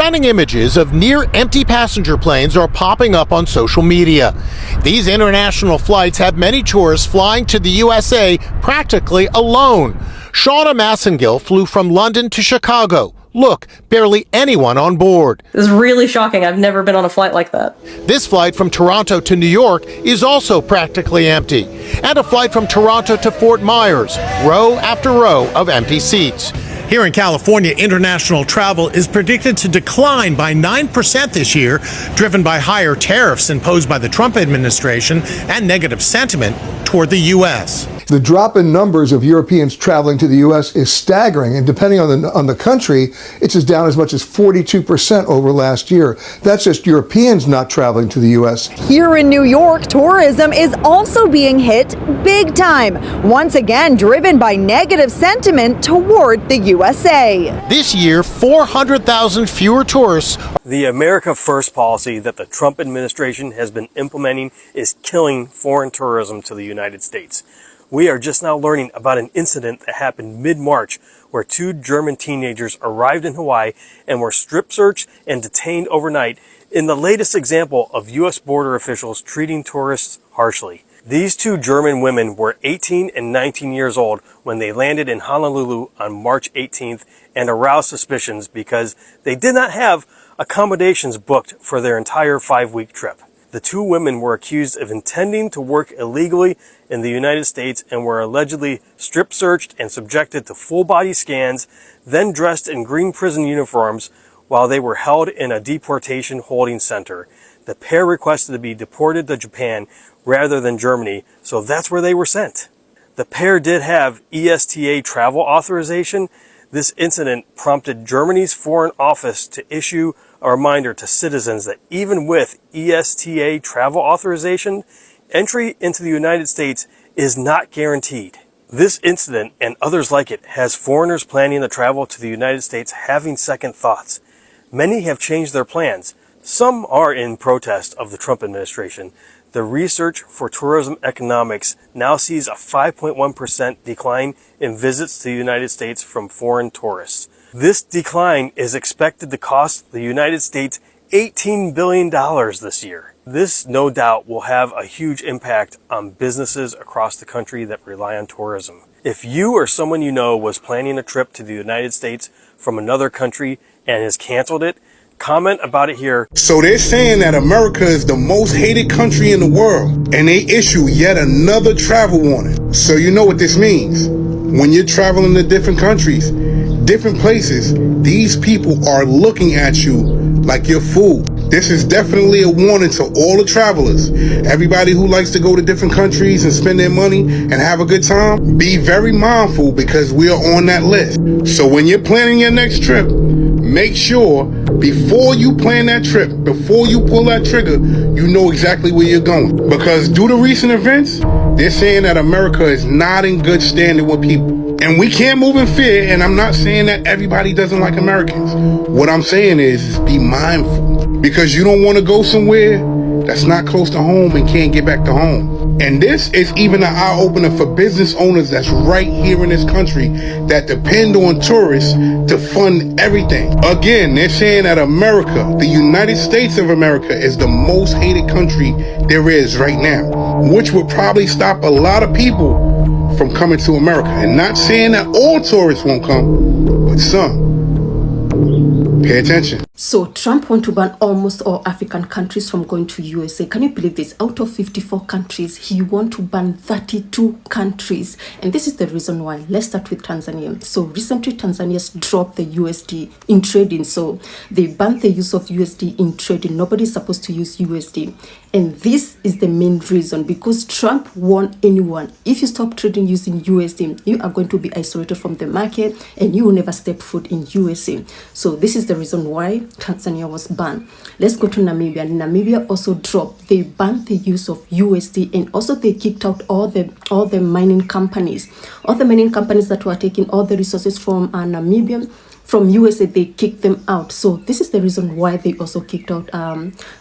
Stunning images of near-empty passenger planes are popping up on social media. These international flights have many tourists flying to the USA practically alone. Shauna Massengill flew from London to Chicago. Look, barely anyone on board. This is really shocking. I've never been on a flight like that. This flight from Toronto to New York is also practically empty. And a flight from Toronto to Fort Myers, row after row of empty seats. Here in California, international travel is predicted to decline by 9% this year, driven by higher tariffs imposed by the Trump administration and negative sentiment toward the U.S. The drop in numbers of Europeans traveling to the U.S. is staggering, and depending on the country, it's as down as much as 42% over last year. That's just Europeans not traveling to the U.S. Here in New York, tourism is also being hit big time, once again driven by negative sentiment toward the USA. This year, 400,000 fewer tourists. The America First policy that the Trump administration has been implementing is killing foreign tourism to the United States. We are just now learning about an incident that happened mid-March where 2 German teenagers arrived in Hawaii and were strip searched and detained overnight in the latest example of U.S. border officials treating tourists harshly. These 2 German women were 18 and 19 years old when they landed in Honolulu on March 18th and aroused suspicions because they did not have accommodations booked for their entire 5-week trip. The 2 women were accused of intending to work illegally in the United States and were allegedly strip searched and subjected to full body scans, then dressed in green prison uniforms while they were held in a deportation holding center. The pair requested to be deported to Japan rather than Germany, so that's where they were sent. The pair did have ESTA travel authorization. This incident prompted Germany's Foreign Office to issue a reminder to citizens that even with ESTA travel authorization, entry into the United States is not guaranteed. This incident and others like it has foreigners planning to travel to the United States having second thoughts. Many have changed their plans. Some are in protest of the Trump administration. The Research for Tourism Economics now sees a 5.1% decline in visits to the United States from foreign tourists. This decline is expected to cost the United States $18 billion this year. This, no doubt, will have a huge impact on businesses across the country that rely on tourism. If you or someone you know was planning a trip to the United States from another country and has canceled it, comment about it here. So they're saying that America is the most hated country in the world, and they issue yet another travel warning. So you know what this means. When you're traveling to different countries, different places, these people are looking at you like you're food. This is definitely a warning to all the travelers. Everybody who likes to go to different countries and spend their money and have a good time, be very mindful because we are on that list. So when you're planning your next trip, make sure before you plan that trip, before you pull that trigger, you know exactly where you're going. Because due to recent events, they're saying that America is not in good standing with people. And we can't move in fear, and I'm not saying that everybody doesn't like Americans. What I'm saying is be mindful, because you don't want to go somewhere that's not close to home and can't get back to home. And this is even an eye-opener for business owners that's right here in this country that depend on tourists to fund everything. Again, they're saying that America, the United States of America, is the most hated country there is right now, which would probably stop a lot of people from coming to America. And not saying that all tourists won't come, but some. Pay attention. So Trump wants to ban almost all African countries from going to USA. Can you believe this? Out of 54 countries, he wants to ban 32 countries. And this is the reason why. Let's start with Tanzania. So recently, Tanzania's dropped the USD in trading. So they banned the use of USD in trading. Nobody's supposed to use USD. And this is the main reason, because Trump warned anyone, if you stop trading using USD, you are going to be isolated from the market and you will never step foot in USA. So this is the reason why Tanzania was banned. Let's go to Namibia. Namibia also dropped. They banned the use of USD, and also they kicked out all the mining companies. All the mining companies that were taking all the resources from Namibia, from USA, they kicked them out. So this is the reason why they also kicked out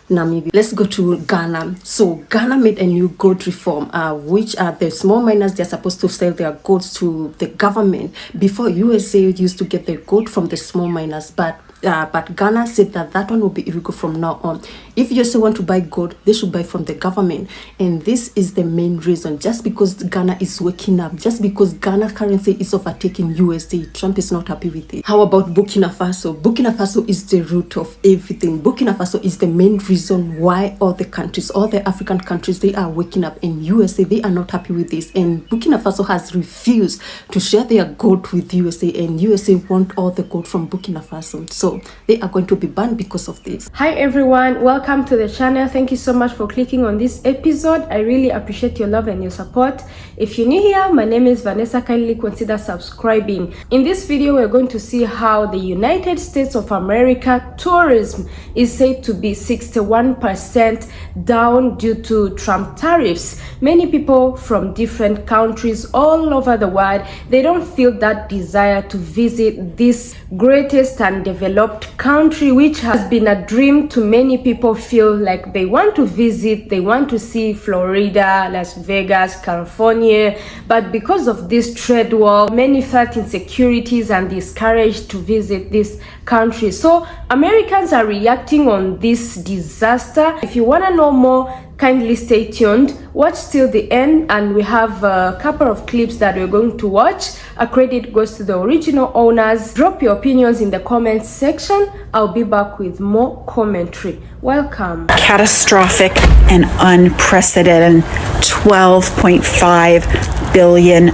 Namibia. Let's go to Ghana. So Ghana made a new gold reform, which the small miners, they're supposed to sell their gold to the government. Before, USA used to get their gold from the small miners, but but Ghana said that one will be illegal from now on. If USA want to buy gold, they should buy from the government. And this is the main reason. Just because Ghana is waking up, just because Ghana currency is overtaking USA, Trump is not happy with it. How about Burkina Faso? Burkina Faso is the root of everything. Burkina Faso is the main reason why all the countries, all the African countries, they are waking up. And USA, they are not happy with this. And Burkina Faso has refused to share their gold with USA. And USA want all the gold from Burkina Faso. So they are going to be banned because of this. Hi everyone, welcome to the channel. Thank you so much for clicking on this episode. I really appreciate your love and your support. If you're new here, my name is Vanessa. Kindly consider subscribing. In this video, we're going to see how the United States of America tourism is said to be 61% down due to Trump tariffs. Many people from different countries all over the world, they don't feel that desire to visit this greatest and developed country, which has been a dream to many people. Feel like they want to visit, they want to see Florida, Las Vegas, California, but because of this trade war, many felt insecurities and discouraged to visit this country. So Americans are reacting on this disaster. If you want to know more, kindly stay tuned, watch till the end, and we have a couple of clips that we're going to watch. A credit goes to the original owners. Drop your opinions in the comments section. I'll be back with more commentary. Welcome. Catastrophic and unprecedented $12.5 billion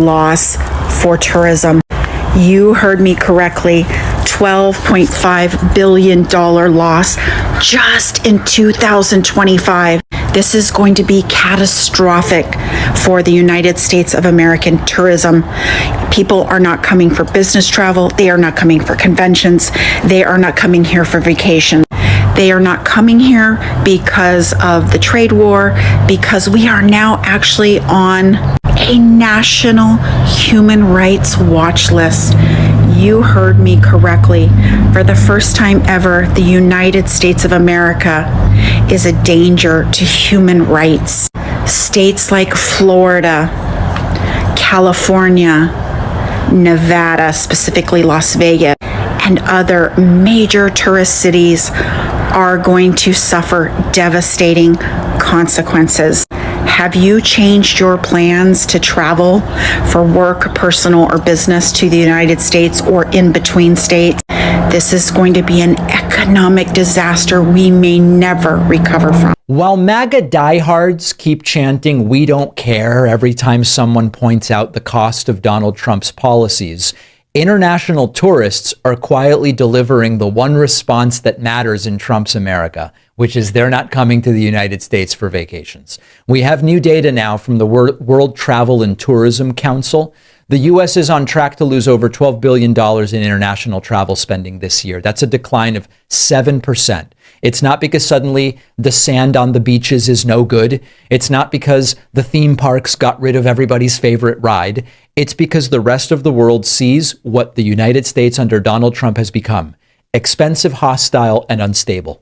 loss for tourism. You heard me correctly. $12.5 billion loss just in 2025. This is going to be catastrophic for the United States of American tourism. People are not coming for business travel. They are not coming for conventions. They are not coming here for vacation. They are not coming here because of the trade war, because we are now actually on a national human rights watch list. You heard me correctly. For the first time ever, the United States of America is a danger to human rights. States like Florida, California, Nevada, specifically Las Vegas, and other major tourist cities are going to suffer devastating consequences. Have you changed your plans to travel for work, personal, or business to the United States or in between states? This is going to be an economic disaster we may never recover from. While MAGA diehards keep chanting, "We don't care," every time someone points out the cost of Donald Trump's policies, international tourists are quietly delivering the one response that matters in Trump's America, which is they're not coming to the United States for vacations. We have new data now from the World Travel and Tourism Council. The U.S. is on track to lose over $12 billion in international travel spending this year. That's a decline of 7%. It's not because suddenly the sand on the beaches is no good. It's not because the theme parks got rid of everybody's favorite ride. It's because the rest of the world sees what the United States under Donald Trump has become: expensive, hostile, and unstable.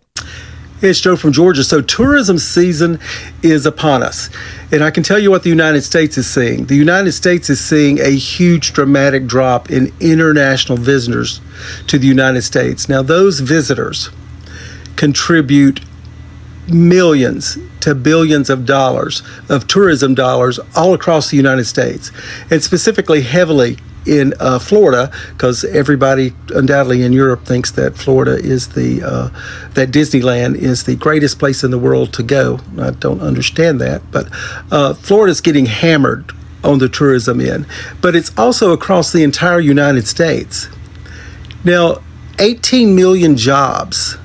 Hey, it's Joe from Georgia. So tourism season is upon us. And I can tell you what the United States is seeing. The United States is seeing a huge dramatic drop in international visitors to the United States. Now, those visitors contribute millions to billions of dollars of tourism dollars all across the United States, and specifically heavily in Florida, because everybody undoubtedly in Europe thinks that Florida is that Disneyland is the greatest place in the world to go. I don't understand that, but Florida's getting hammered on the tourism end, but it's also across the entire United States. Now, 18 million jobs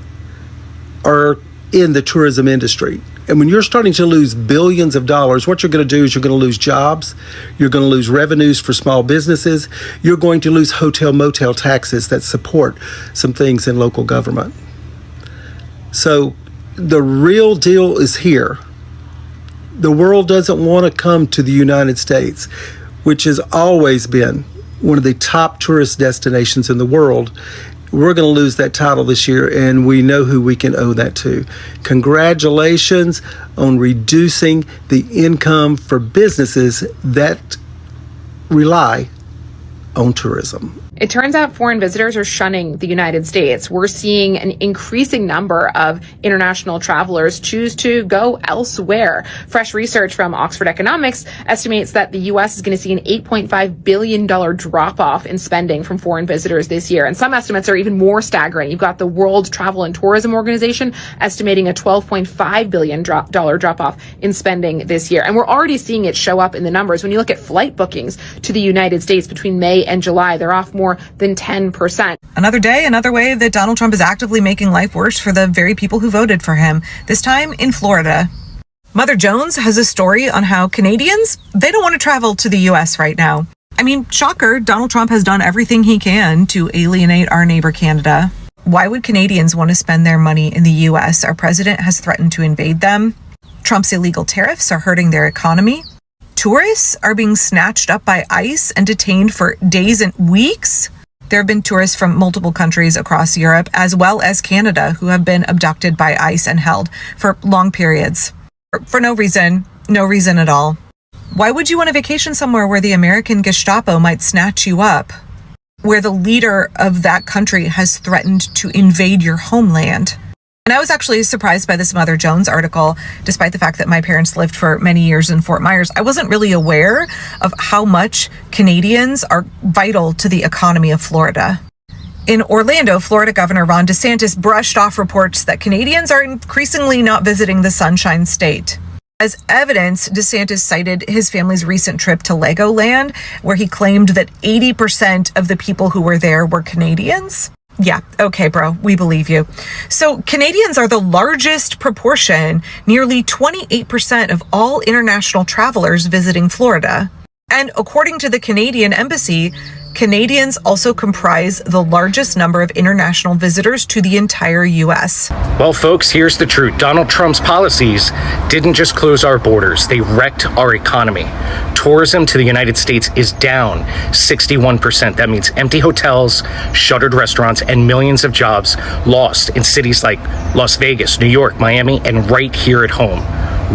are in the tourism industry. And when you're starting to lose billions of dollars, what you're going to do is you're going to lose jobs, you're going to lose revenues for small businesses, you're going to lose hotel motel taxes that support some things in local government. So the real deal is here. The world doesn't want to come to the United States, which has always been one of the top tourist destinations in the world. We're going to lose that title this year, and we know who we can owe that to. Congratulations on reducing the income for businesses that rely on tourism. It turns out foreign visitors are shunning the United States. We're seeing an increasing number of international travelers choose to go elsewhere. Fresh research from Oxford Economics estimates that the U.S. is going to see an $8.5 billion drop-off in spending from foreign visitors this year. And some estimates are even more staggering. You've got the World Travel and Tourism Organization estimating a $12.5 billion drop-off in spending this year. And we're already seeing it show up in the numbers. When you look at flight bookings to the United States between May and July, they're off more than 10%. Another day, another way that Donald Trump is actively making life worse for the very people who voted for him, this time in Florida. Mother Jones has a story on how Canadians, they don't want to travel to the U.S. right now. I mean, shocker, Donald Trump has done everything he can to alienate our neighbor Canada. Why would Canadians want to spend their money in the U.S.? Our president has threatened to invade them. Trump's illegal tariffs are hurting their economy. Tourists are being snatched up by ICE and detained for days and weeks. There have been tourists from multiple countries across Europe, as well as Canada, who have been abducted by ICE and held for long periods. For no reason at all. Why would you want to vacation somewhere where the American Gestapo might snatch you up? Where the leader of that country has threatened to invade your homeland? And I was actually surprised by this Mother Jones article, despite the fact that my parents lived for many years in Fort Myers. I wasn't really aware of how much Canadians are vital to the economy of Florida. In Orlando, Florida Governor Ron DeSantis brushed off reports that Canadians are increasingly not visiting the Sunshine State. As evidence, DeSantis cited his family's recent trip to Legoland, where he claimed that 80% of the people who were there were Canadians. Yeah, okay, bro, we believe you. So Canadians are the largest proportion, nearly 28% of all international travelers visiting Florida. And according to the Canadian Embassy, Canadians also comprise the largest number of international visitors to the entire U.S. Well, folks, here's the truth. Donald Trump's policies didn't just close our borders. They wrecked our economy. Tourism to the United States is down 61%. That means empty hotels, shuttered restaurants, and millions of jobs lost in cities like Las Vegas, New York, Miami, and right here at home.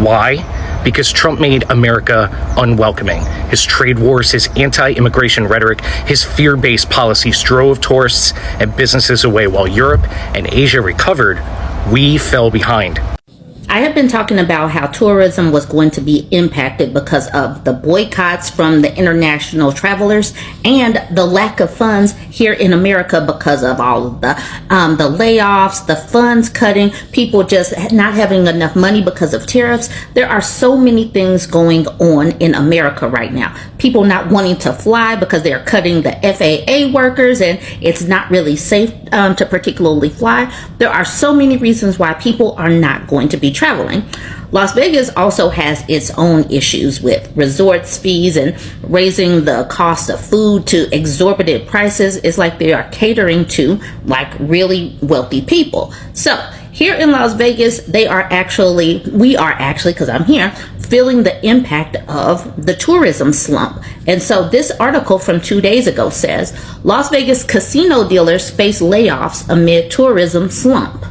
Why? Because Trump made America unwelcoming. His trade wars, his anti-immigration rhetoric, his fear-based policies drove tourists and businesses away. While Europe and Asia recovered, we fell behind. I have been talking about how tourism was going to be impacted because of the boycotts from the international travelers and the lack of funds here in America because of all of the layoffs, the funds cutting, people just not having enough money because of tariffs. There are so many things going on in America right now. People not wanting to fly because they're cutting the FAA workers and it's not really safe to particularly fly. There are so many reasons why people are not going to be traveling. Las Vegas also has its own issues with resorts fees and raising the cost of food to exorbitant prices. It's like they are catering to like really wealthy people. So here in Las Vegas, we are actually, because I'm here, feeling the impact of the tourism slump. And so this article from 2 days ago says, Las Vegas casino dealers face layoffs amid tourism slump.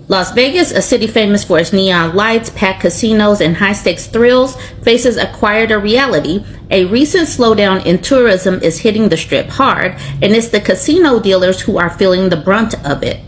Las Vegas, a city famous for its neon lights, packed casinos, and high-stakes thrills, faces a quieter reality. A recent slowdown in tourism is hitting the Strip hard, and it's the casino dealers who are feeling the brunt of it.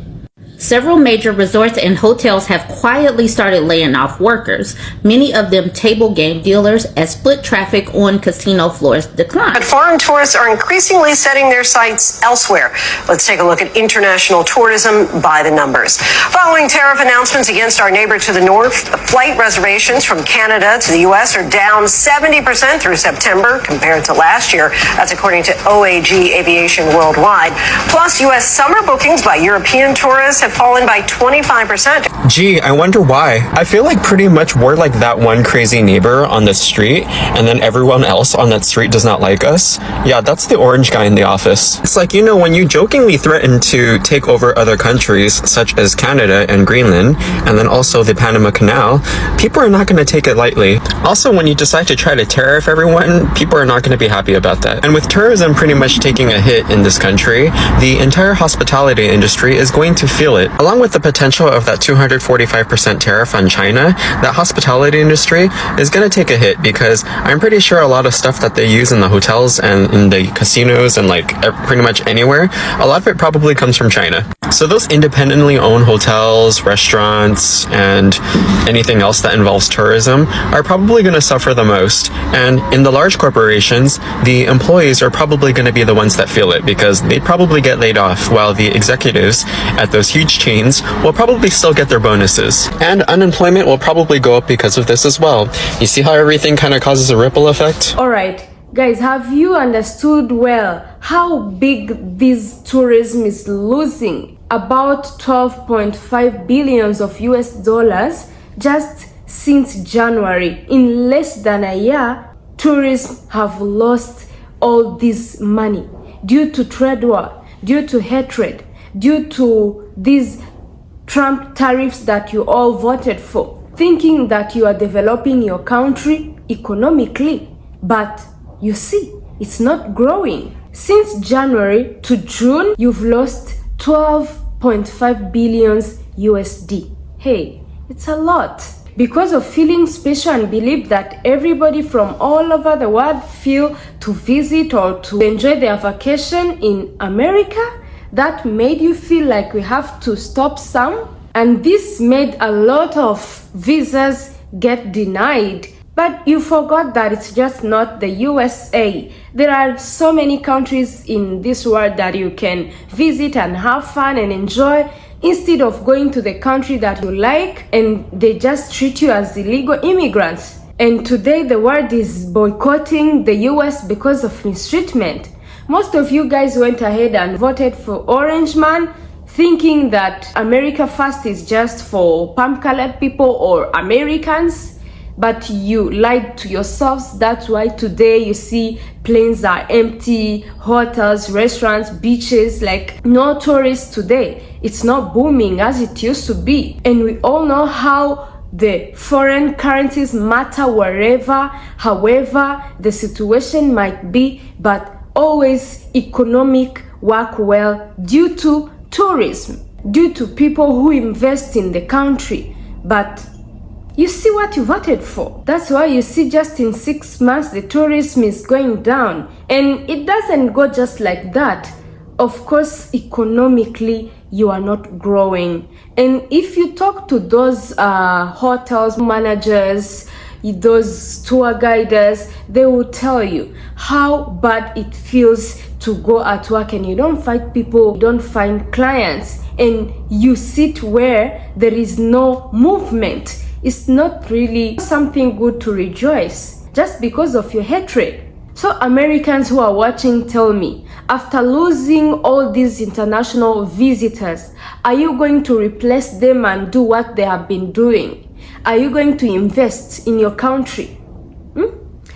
Several major resorts and hotels have quietly started laying off workers, many of them table game dealers, as foot traffic on casino floors decline. But foreign tourists are increasingly setting their sights elsewhere. Let's take a look at international tourism by the numbers. Following tariff announcements against our neighbor to the north, flight reservations from Canada to the U.S. are down 70% through September compared to last year. That's according to OAG Aviation Worldwide. Plus, U.S. summer bookings by European tourists have fallen by 25%. Gee, I wonder why. I feel like pretty much we're like that one crazy neighbor on the street, and then everyone else on that street does not like us. Yeah, that's the orange guy in the office. It's like, you know, when you jokingly threaten to take over other countries, such as Canada and Greenland, and then also the Panama Canal, people are not going to take it lightly. Also, when you decide to try to tariff everyone, people are not going to be happy about that. And with tourism pretty much taking a hit in this country, the entire hospitality industry is going to feel it, along with the potential of that $200 145% tariff on China, that hospitality industry is going to take a hit, because I'm pretty sure a lot of stuff that they use in the hotels and in the casinos and like pretty much anywhere, a lot of it probably comes from China. So those independently owned hotels, restaurants, and anything else that involves tourism are probably going to suffer the most. And in the large corporations, the employees are probably going to be the ones that feel it, because they'd probably get laid off, while the executives at those huge chains will probably still get their bonuses. And unemployment will probably go up because of this as well. You see how everything kind of causes a ripple effect? All right, guys, have you understood well how big this tourism is losing? About 12.5 billions of US dollars just since January. In less than a year, tourism have lost all this money due to trade war, due to hatred, due to these Trump tariffs that you all voted for, thinking that you are developing your country economically. But you see, it's not growing. Since January to June, you've lost 12.5 billions USD. Hey, it's a lot. Because of feeling special and believe that everybody from all over the world feel to visit or to enjoy their vacation in America, that made you feel like we have to stop some. And this made a lot of visas get denied. But you forgot that it's just not the USA. There are so many countries in this world that you can visit and have fun and enjoy, instead of going to the country that you like and they just treat you as illegal immigrants. And today the world is boycotting the US because of mistreatment. Most of you guys went ahead and voted for Orange Man, thinking that America First is just for palm-colored people or Americans. But you lied to yourselves. That's why today you see planes are empty, hotels, restaurants, beaches, like no tourists today. It's not booming as it used to be. And we all know how the foreign currencies matter wherever, however the situation might be, but always economic work well due to tourism, due to people who invest in the country. But you see what you voted for. That's why you see just in 6 months the tourism is going down. And it doesn't go just like that. Of course, economically, you are not growing. And if you talk to those hotels managers, those tour guiders, they will tell you how bad it feels to go at work and you don't find people, you don't find clients, and you sit where there is no movement. It's not really something good to rejoice just because of your hatred. So Americans who are watching, tell me, after losing all these international visitors, are you going to replace them and do what they have been doing? Are you going to invest in your country?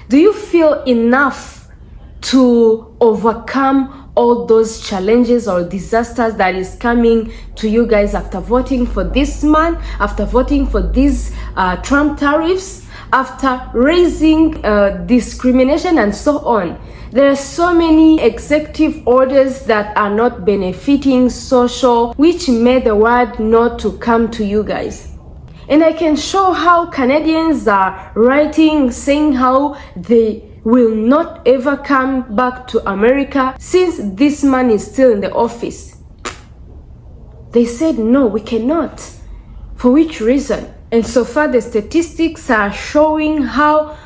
Do you feel enough to overcome all those challenges or disasters that is coming to you guys after voting for this man, after voting for these Trump tariffs, after raising discrimination and so on? There are so many executive orders that are not benefiting social, which made the world not to come to you guys. And I can show how Canadians are writing, saying how they will not ever come back to America since this man is still in the office. They said, no, we cannot. For which reason? And so far the statistics are showing how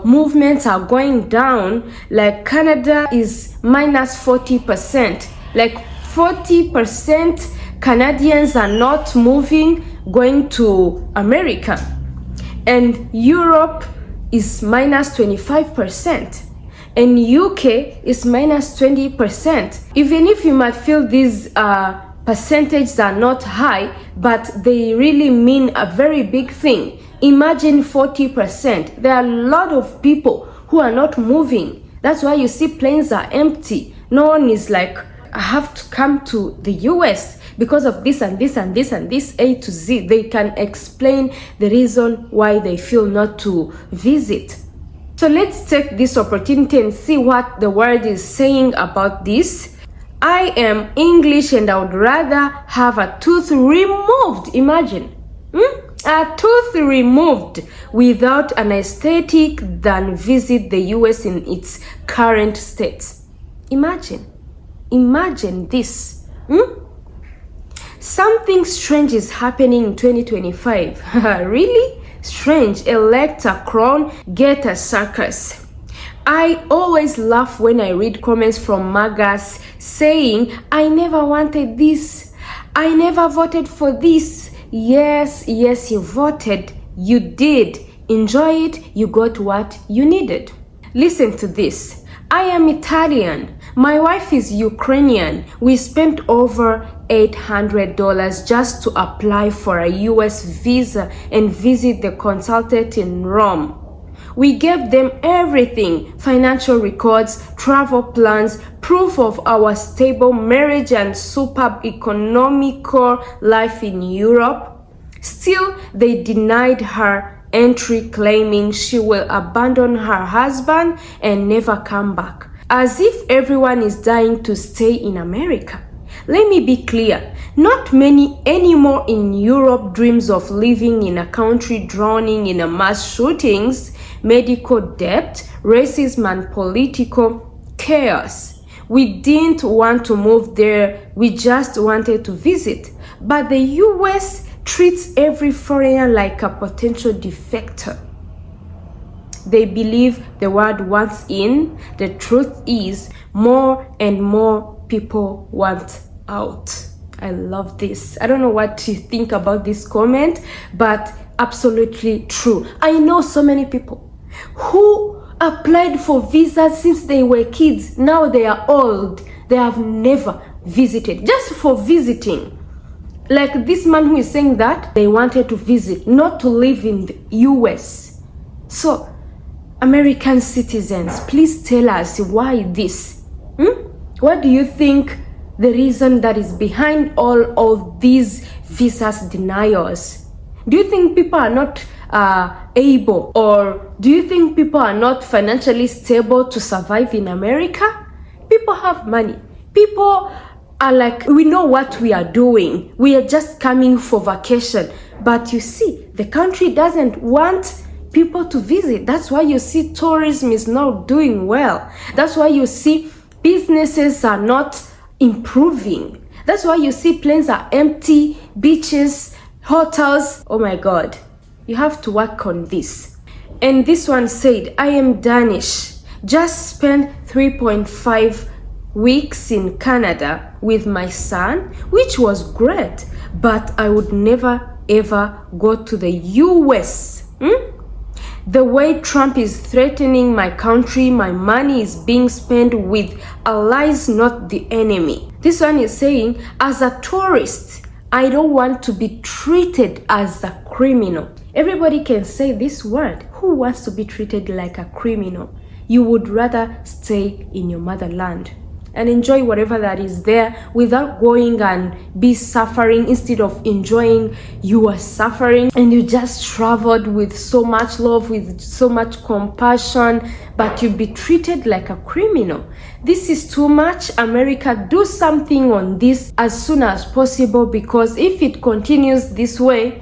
movements are going down. Like Canada is minus 40%. Like 40% Canadians are not moving, going to America. And Europe is minus 25%, and UK is minus 20%. Even if you might feel these percentages are not high, but they really mean a very big thing. Imagine 40%. There are a lot of people who are not moving. That's why you see planes are empty. No one is like, I have to come to the US because of this and this and this and this, A to Z. They can explain the reason why they feel not to visit. So let's take this opportunity and see what the world is saying about this. I am English and I would rather have a tooth removed. Imagine. A tooth removed without anesthetic than visit the US in its current state. Imagine this. Something strange is happening in 2025. Really? Strange. Elect a crown, get a circus. I always laugh when I read comments from MAGAs saying, I never wanted this. I never voted for this. Yes, you voted. You did. Enjoy it. You got what you needed. Listen to this. I am Italian. My wife is Ukrainian. We spent over $800 just to apply for a US visa and visit the consulate in Rome. We gave them everything: financial records, travel plans, proof of our stable marriage and superb economical life in Europe. Still, they denied her entry, claiming she will abandon her husband and never come back, as if everyone is dying to stay in America. Let me be clear, not many anymore in Europe dreams of living in a country drowning in mass shootings, medical debt, racism and political chaos. We didn't want to move there, we just wanted to visit. But the US treats every foreigner like a potential defector. They believe the world wants in. The truth is, more and more people want out. I love this. I don't know what you think about this comment, but absolutely true. I know so many people who applied for visas since they were kids. Now they are old. They have never visited, just for visiting. Like this man who is saying that they wanted to visit, not to live in the US. So, American citizens, please tell us why this. What do you think the reason that is behind all of these visas denials? Do you think people are not able, or do you think people are not financially stable to survive in America? People have money. People are like, we know what we are doing. We are just coming for vacation. But you see, the country doesn't want people to visit. That's why you see tourism is not doing well. That's why you see businesses are not improving. That's why you see planes are empty, beaches, hotels. Oh my God, you have to work on this. And this one said, I am Danish. Just spent 3.5 weeks in Canada with my son, which was great, but I would never ever go to the US. The way Trump is threatening my country, my money is being spent with allies, not the enemy. This one is saying, as a tourist, I don't want to be treated as a criminal. Everybody can say this word. Who wants to be treated like a criminal? You would rather stay in your motherland and enjoy whatever that is there without going and be suffering. Instead of enjoying, you are suffering, and you just traveled with so much love, with so much compassion, but you'll be treated like a criminal. This is too much. America, do something on this as soon as possible, because if it continues this way,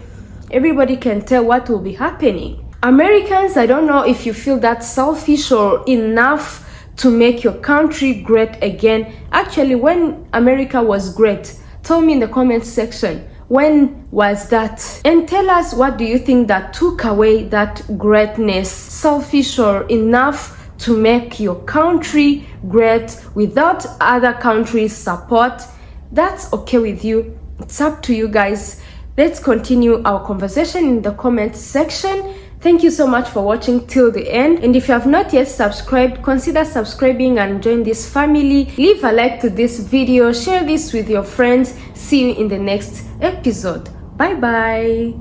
everybody can tell what will be happening. Americans, I don't know if you feel that selfish or enough to make your country great again. Actually, when America was great, tell me in the comment section, when was that? And tell us, what do you think that took away that greatness? Selfish or enough to make your country great without other countries' support? That's okay with you. It's up to you guys. Let's continue our conversation in the comment section. Thank you so much for watching till the end. And if you have not yet subscribed, consider subscribing and join this family. Leave a like to this video, share this with your friends. See you in the next episode. Bye bye.